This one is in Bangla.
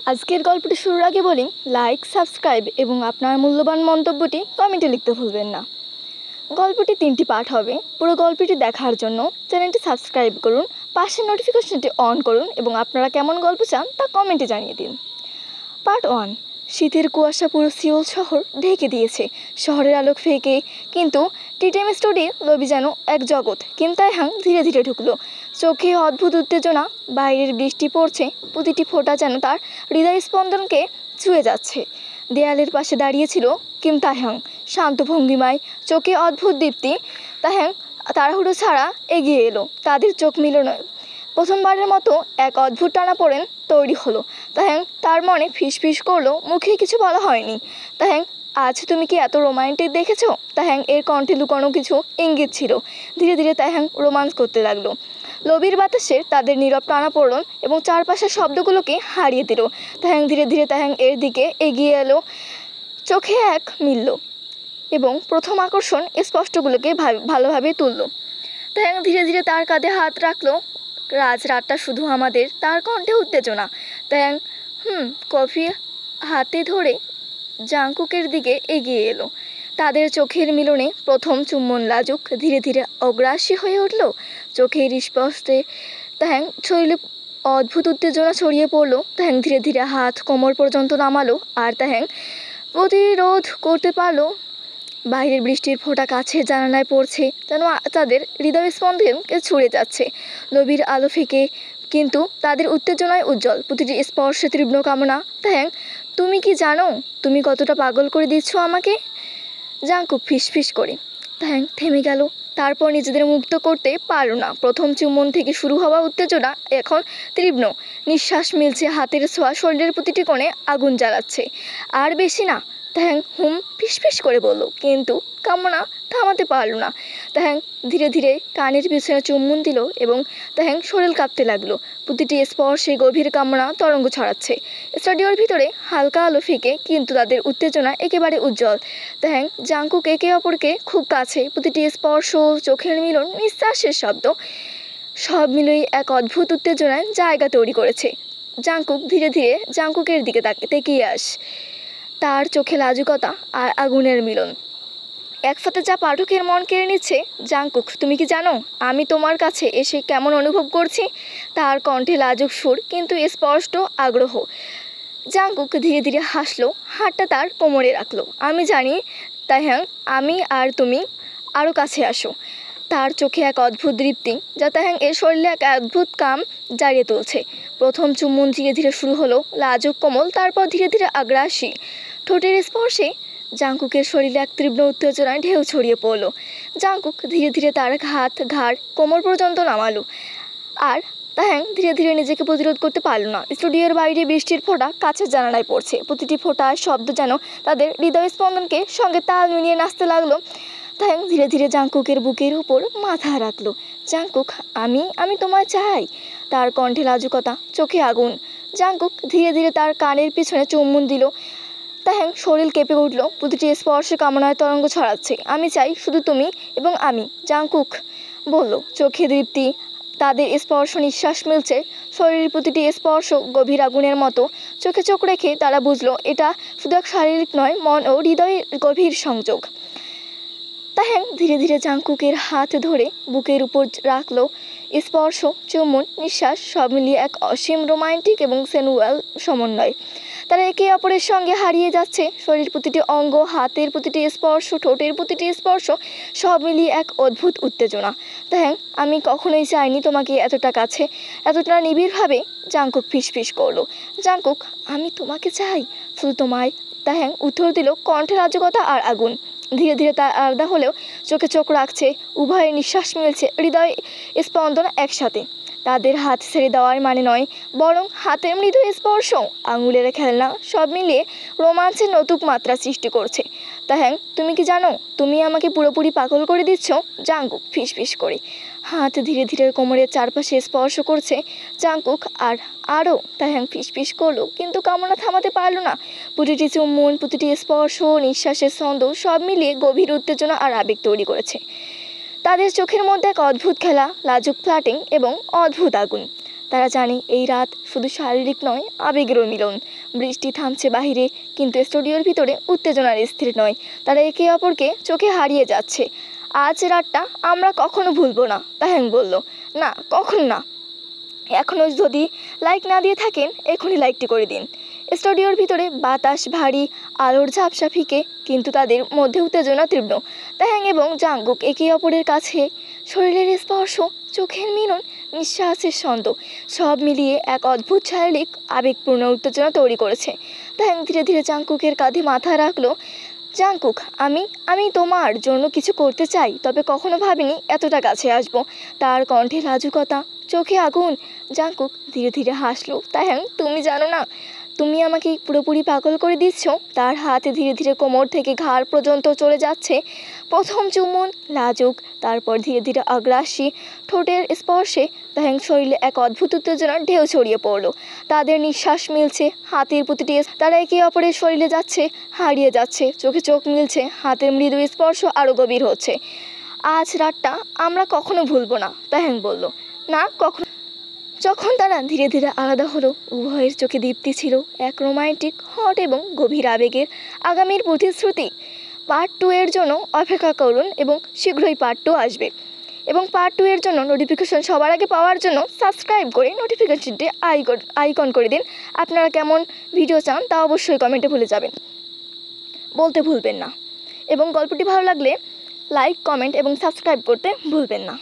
আজকের গল্পটি শুরুর আগে বলি লাইক, সাবস্ক্রাইব এবং আপনার মূল্যবান মন্তব্যটি কমেন্টে লিখতে ভুলবেন না। গল্পটি 3টি পার্ট হবে। পুরো গল্পটি দেখার জন্য চ্যানেলটি সাবস্ক্রাইব করুন, পাশের নোটিফিকেশনটি অন করুন এবং আপনারা কেমন গল্প চান তা কমেন্টে জানিয়ে দিন। পার্ট 1। শীতের কুয়াশা পুরো সিওল শহর ঢেকে দিয়েছে। শহরের আলোক ফেঁকে, কিন্তু টিটেম স্টুডিও লবি যেন এক জগৎ। কিম তাইহাং ধীরে ধীরে ঢুকলো। চোখে অদ্ভুত উত্তেজনা। বাইরের বৃষ্টি পড়ছে, প্রতিটি ফোঁটা যেন তার হৃদয় স্পন্দনকে ছুঁয়ে যাচ্ছে। দেয়ালের পাশে দাঁড়িয়েছিল কিম তাইহাং, শান্ত ভঙ্গিমায়, চোখে অদ্ভুত দীপ্তি। তাইহাং তাড়াহুড়ো ছাড়া এগিয়ে এলো। তাদের চোখ মিলনো প্রথমবারের মতো এক অদ্ভুত টানাপোড়েন তৈরি হলো। তাইহাং তার মনে ফিসফিস করলো, মুখে কিছু বলা হয়নি। তাইহাং, আজ তুমি কি এত রোমান্টিক দেখেছো? তাইহাং এর কণ্ঠে লুকানো কিছু ইঙ্গিত ছিল। ধীরে ধীরে তাইহাং রোমান্স করতে লাগলো। লবির বাতাসে তাদের নীরব টানাপোড়েন এবং চারপাশের শব্দগুলোকে হারিয়ে দিল। তাইহাং ধীরে ধীরে তাইহাং এর দিকে এগিয়ে এলো। চোখে এক মিলল এবং প্রথম আকর্ষণ স্পষ্টগুলোকে ভালোভাবে তুলল। তাইহাং ধীরে ধীরে তার কাঁধে হাত রাখলো। রাতটা শুধু আমাদের। তার কণ্ঠে উত্তেজনা। তাইহাং কফি হাতে ধরে জাংকুকের দিকে এগিয়ে এলো। তাদের চোখের মিলনে প্রথম চুম্বন লাজুক, ধীরে ধীরে অগ্রাসী হয়ে উঠল। চোখের স্পর্শে তাইহাং শরীরে অদ্ভুত উত্তেজনা ছড়িয়ে পড়লো। তাইহাং ধীরে ধীরে হাত কোমর পর্যন্ত নামালো, আর তাইহাং প্রতিরোধ করতে পারলো। বাইরের বৃষ্টির ফোঁটা কাছের জানালায় পড়ছে, যেন তাদের হৃদয় স্পন্দনকে ছুঁড়ে যাচ্ছে। লবির আলো ফেঁকে, কিন্তু তাদের উত্তেজনায় উজ্জ্বল। প্রতিটি স্পর্শে তীব্র কামনা। তাইহাং, তুমি কি জানো তুমি কতটা পাগল করে দিচ্ছ আমাকে? জাংকুক ফিসফিস করে। তাইহাং থেমে গেল। তারপর নিজেদের মুক্ত করতে পারল না। প্রথম চুম্বন থেকে শুরু হওয়া উত্তেজনা এখন তীব্র। নিঃশ্বাস মিলছে, হাতের ছোঁয়া শরীরের প্রতিটি কোণে আগুন জ্বালাচ্ছে। আর বেশি না, তাইহাং ফিসফিস করে বলল, কিন্তু কামনা থামাতে পারল না। তাইহাং ধীরে ধীরে কানের পিছনে চুম্বন দিল এবং তাইহাং শরীর কাঁপতে লাগলো। প্রতিটি স্পর্শে গভীর কামনা তরঙ্গ ছড়াচ্ছে। স্টুডিওর ভিতরে হালকা আলো ফিকে, কিন্তু তাদের উত্তেজনা একেবারে উজ্জ্বল। তাইহাং জাংকুক একে অপরকে খুব কাছে। প্রতিটি স্পর্শ, চোখের মিলন, নিঃশ্বাসের শব্দ, সব মিলিয়ে এক অদ্ভুত উত্তেজনায় জায়গা তৈরি করেছে। জাংকুক ধীরে ধীরে জাংকুকের দিকে তাকিয়ে তার চোখে লাজুকতা আর আগুনের মিলন একসাথে যা পাঠকের মন কেড়ে নিচ্ছে। জাংকুক, তুমি কি জানো আমি তোমার কাছে এসে কেমন অনুভব করছি? তার কণ্ঠে লাজুক সুর, কিন্তু স্পষ্ট আগ্রহ। জাংকুক ধীরে ধীরে হাসলো, হাতটা তার কোমরে রাখলো। আমি জানি তাইহাং, আমি আর তুমি আরও কাছে আসো। তার চোখে এক অদ্ভুত দৃপ্তি, যা তাইহাং এর শরীরে এক অদ্ভুত কাম জারিয়ে তুলছে। প্রথম চুম্বন ধীরে ধীরে শুরু হলো, লাজুক কোমল, তারপর ধীরে ধীরে আগ্রাসী। ঠোঁটের স্পর্শে জাংকুকের শরীরে এক তীব্র উত্তেজনায় ঢেউ ছড়িয়ে পড়ল। জাংকুক ধীরে ধীরে তার হাত, ঘাড়, কোমর পর্যন্ত নামালো, আর তাইহাং ধীরে ধীরে নিজেকে প্রতিরোধ করতে পারল না। স্টুডিওর বাইরে বৃষ্টির ফোঁটা কাছের জানালায় পড়ছে। প্রতিটি ফোঁটার শব্দ যেন তাদের হৃদয় স্পন্দনকে সঙ্গে তাল মিলিয়ে নাচতে লাগলো। তাইহাং ধীরে ধীরে জাংকুকের বুকের উপর মাথা রাখলো। জাংকুক, আমি তোমায় চাই। তার কণ্ঠে লাজুকতা, চোখে আগুন। জাংকুক ধীরে ধীরে তার কানের পিছনে চুম্বন দিল। তাইহাং শরীর কেঁপে উঠল। প্রতিটি স্পর্শে কামনার তরঙ্গ ছড়াচ্ছে। আমি চাই শুধু তুমি এবং আমি, জাংকুক বলল, চোখে দীপ্তি। তাদের স্পর্শ, নিঃশ্বাস মিলছে, শরীরের প্রতিটি স্পর্শ গভীর আগুনের মতো। চোখে চোখ রেখে তারা বুঝলো, এটা শুধু এক শারীরিক নয়, মন ও হৃদয়ের গভীর সংযোগ। তাইহাং ধীরে ধীরে জাংকুকের হাত ধরে বুকের উপর রাখলো। স্পর্শ, চুম্বন, নিঃশ্বাস সব মিলিয়ে এক অসীম রোমান্টিক এবং সেনুয়াল সমন্বয়। তারা একে অপরের সঙ্গে হারিয়ে যাচ্ছে। শরীর প্রতিটি অঙ্গ, হাতের প্রতিটি স্পর্শ, ঠোঁটের প্রতিটি স্পর্শ, সব মিলিয়ে এক অদ্ভুত উত্তেজনা। তাইহাং, আমি কখনোই চাইনি তোমাকে এতটা কাছে, এতটা নিবিড়ভাবে। জাংকুক ফিসফিস করলো। জাংকুক, আমি তোমাকে চাই, শুধু তোমায়। তাইহাং উত্তর দিল, কণ্ঠে লাজুকতা আর আগুন। ধীরে ধীরে তার আলাদা হলেও চোখে চোখ রাখছে। উভয়ের নিঃশ্বাস মিলছে, হৃদয় স্পন্দন একসাথে। তাদের হাত ছেড়ে দেওয়ার মানে নয়, বরং হাতের মৃদু স্পর্শ, আঙুলের খেলনা, সব মিলিয়ে রোমাঞ্চের নতুন মাত্রা সৃষ্টি করছে। তাইহাং, তুমি কি জানো তুমি আমাকে পুরোপুরি পাগল করে দিচ্ছ? জাংকুক ফিসফিস করে। হাত ধীরে ধীরে কোমরের চারপাশে স্পর্শ করছে। জাংকুক আরও। তাইহাং ফিসফিস করলো, কিন্তু কামনা থামাতে পারল না। প্রতিটি চুম্বন, প্রতিটি স্পর্শ, নিঃশ্বাসের ছন্দ সব মিলিয়ে গভীর উত্তেজনা আর আবেগ তৈরি করেছে। তাদের চোখের মধ্যে এক অদ্ভুত খেলা, লাজুক ফ্লাটিং এবং অদ্ভুত আগুন। তারা জানে এই রাত শুধু শারীরিক নয়, আবেগেরও মিলন। বৃষ্টি থামছে বাহিরে, কিন্তু স্টুডিওর ভিতরে উত্তেজনার স্থির নয়। তারা একে অপরকে চোখে হারিয়ে যাচ্ছে। আজ রাতটা আমরা কখনো ভুলবো না, তাহ্যাং বলল। না, কখনো না। এখনও যদি লাইক না দিয়ে থাকেন, এখনই লাইকটি করে দিন। স্টুডিওর ভিতরে বাতাস ভারী, আলোর ঝাপসা ফিকে, কিন্তু তাদের মধ্যে উত্তেজনা তীব্র। তাহ্যাং এবং জাঙ্কুক একে অপরের কাছে, শরীরের স্পর্শ, চোখের মিলন, নিঃশ্বাসের ছন্দ, সব মিলিয়ে এক অদ্ভুত শারীরিক আবেগপূর্ণ উত্তেজনা তৈরি করেছে। তাহ্যাং ধীরে ধীরে জাঙ্কুকের কাঁধে মাথা রাখলো। জাঙ্কুক, আমি তোমার জন্য কিছু করতে চাই, তবে কখনো ভাবিনি এতটা কাছে আসবো। তার কণ্ঠে লাজুকতা, চোখে আগুন। জাঙ্কুক ধীরে ধীরে হাসলো। তাহ্যাং, তুমি জানো না, তুমি আমাকে পুরোপুরি পাগল করে দিচ্ছ। তার হাতে ধীরে ধীরে কোমর থেকে ঘাড় পর্যন্ত চলে যাচ্ছে। প্রথম চুম্বন লাজুক, তারপর ধীরে ধীরে আগ্রাসী। ঠোঁটের স্পর্শে তাহ্যাং শরীরে এক অদ্ভুত উত্তেজনার ঢেউ ছড়িয়ে পড়ল। তাদের নিঃশ্বাস মিলছে, হাতের প্রতিটি তারা একে অপরের শরীরে যাচ্ছে, হারিয়ে যাচ্ছে। চোখে চোখ মিলছে, হাতের মৃদু স্পর্শ আরও গভীর হচ্ছে। আজ রাতটা আমরা কখনো ভুলবো না, তাহ্যাং বলল। না, কখনো। যখন তারা ধীরে ধীরে আলাদা হলো, উভয়ের চোখে দীপ্তি ছিল, এক রোমান্টিক, হট এবং গভীর আবেগের। আগামীর প্রতিশ্রুতি। পার্ট 2 এর জন্য অপেক্ষা করুন এবং শীঘ্রই পার্ট 2 আসবে। এবং পার্ট 2 এর জন্য নোটিফিকেশন সবার আগে পাওয়ার জন্য সাবস্ক্রাইব করে নোটিফিকেশনটি আইকন করে দিন। আপনারা কেমন ভিডিও চান তা অবশ্যই কমেন্টে বলতে ভুলবেন না। এবং গল্পটি ভালো লাগলে লাইক, কমেন্ট এবং সাবস্ক্রাইব করতে ভুলবেন না।